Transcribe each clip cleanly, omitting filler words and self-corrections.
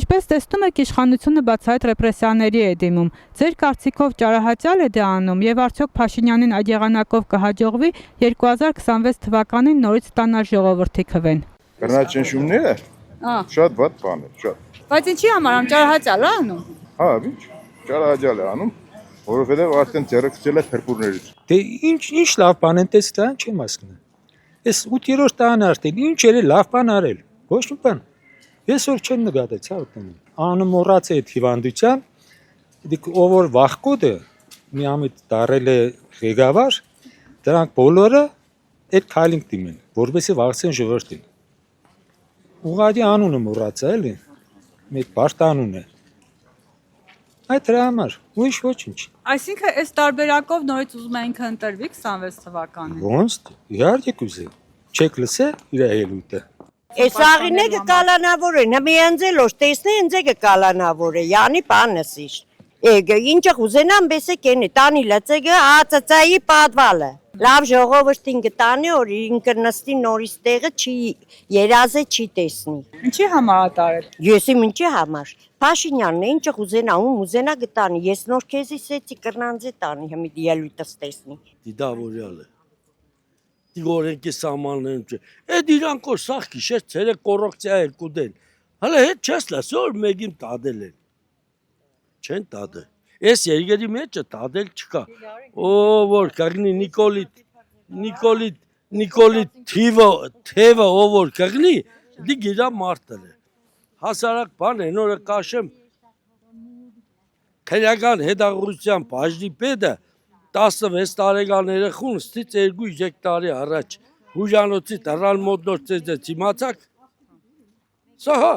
Ինչպես տեսնում եք, իշխանությունը բացահայտ ռեպրեսիաների է դիմում։ Ձեր կարծիքով ճարահատյալ է դա անում եւ արդյոք Փաշինյանին այդ եղանակով կհաջողվի 2026 թվականին նորից ստանալ ժողովրդի քվեն։ Բռնաճնշումները շատ վատ բան է, շատ։ Բայց ինչի համար ճարահատյալ է անում։ Հա, ինչ ճարահատյալ է անում, որովհետեւ արդեն ձեռքցել է փրփուրներից։ Դե ինչ լավ բան են տեսել, չեմ հասկանում։ Այս 8-րդ տանը արդեն ինչ էր լավ բան արել։ Ոչ մի բան։ Ես որ չեմ նկատել, ցավ տանում։ Անը մոռաց է այդ հիվանդության, դիք ով որ վախկոդը մի ամիտ դարել է ղեկավար, դրանք բոլորը այդ քայլին դիմեն, որովհետեւ վախցեն ժողովրդին։ Ուղղակի անունը մոռացա էլի։ Մեկ բարդ անուն է։ Այդ դրա համար ուրիշ ոչինչ։ Այսինքն այս տարբերակով նորից ուզում են ընտրվի 26 թվականին։ Ոնց իհարկե կուզե։ Չեք լսե իր ելույթը։ Այս աղինը կկալանավոր է, նմիանձելոշ տեսնե ինձ կկալանավոր է, յանի պանսիշ։ Էգը ինչը ուզենամ բեսե կենի, տանի լծեգը ածածայի պատվալը։ Լավ ժողովրդին կտանի, որ ինքը նստի նորից տեղը չի երազե չի տեսնի։ Ինչի համար ատարել։ Ես իմ ինչի համար։ Փաշինյանն է ինչը ուզենա, ուզենա կտանի, ես նոր քեզի սեցի կրնանձե տանի, հիմի ելույթս տեսնի։ Դիդավորյալը։ Դիգորենքի սամաններում չէ։ Այդ իրանք որ սաղ գիշեր ցերը կոռուպցիա էր կուդեն։ Հələ հետ չես լսի որ մեկին տադել են։ Չեն տադել։ Այս երկերի մեջը տադել չկա։ Ո որ կգնի Նիկոլիտ թևը ով որ կգնի, դի գիրա մարտել է։ Հասարակ բան է, նորը կաշեմ քրեական հետաղրության բաժնի պետը 16 տարեկան երեխուն ստից 2-3 տարի առաջ հուժանոցի տրալ մոտ նոր ծեծեց, իմացաք։ Սա հա,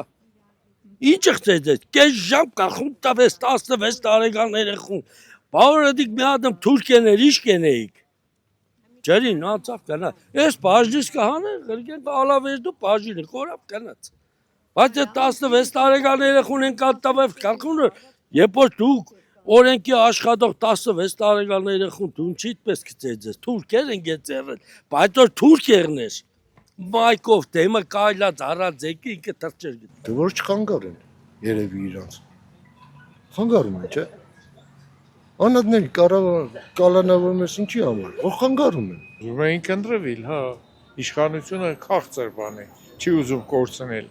ինչ ծեծեց, կես ժամ կախում տավես 16 տարեկան երեխուն, բավորը դիք մի ադմ թուրքեներ իշ կենեիք, ջերին անցավ կնա, ես բաժնիս կհանը, գրգեն ալավես դու բաժինը, կորապ կնաց, բայց 16 տարեկան երեխուն են կատտավև կախունը, երբ որ դուք օրենքի աշխատող 16 տարեկան երեխուն դու ինչի այդպես կծեծես, թուրքեր են գեցերել, բայց որ թուրքերն ես, մայկով դեմը կայլած առած եկի ինքը թրջեր գտի։ Դե որ չխանգար են, երևի իրանց, խանգարում են, չէ, անատների կալանավորում ես ինչի համար, որ խանգարում են։ Ուզում էին կընտրվել, հա, իշխանությունը քաղցր բան է, չի ուզում կորցնել։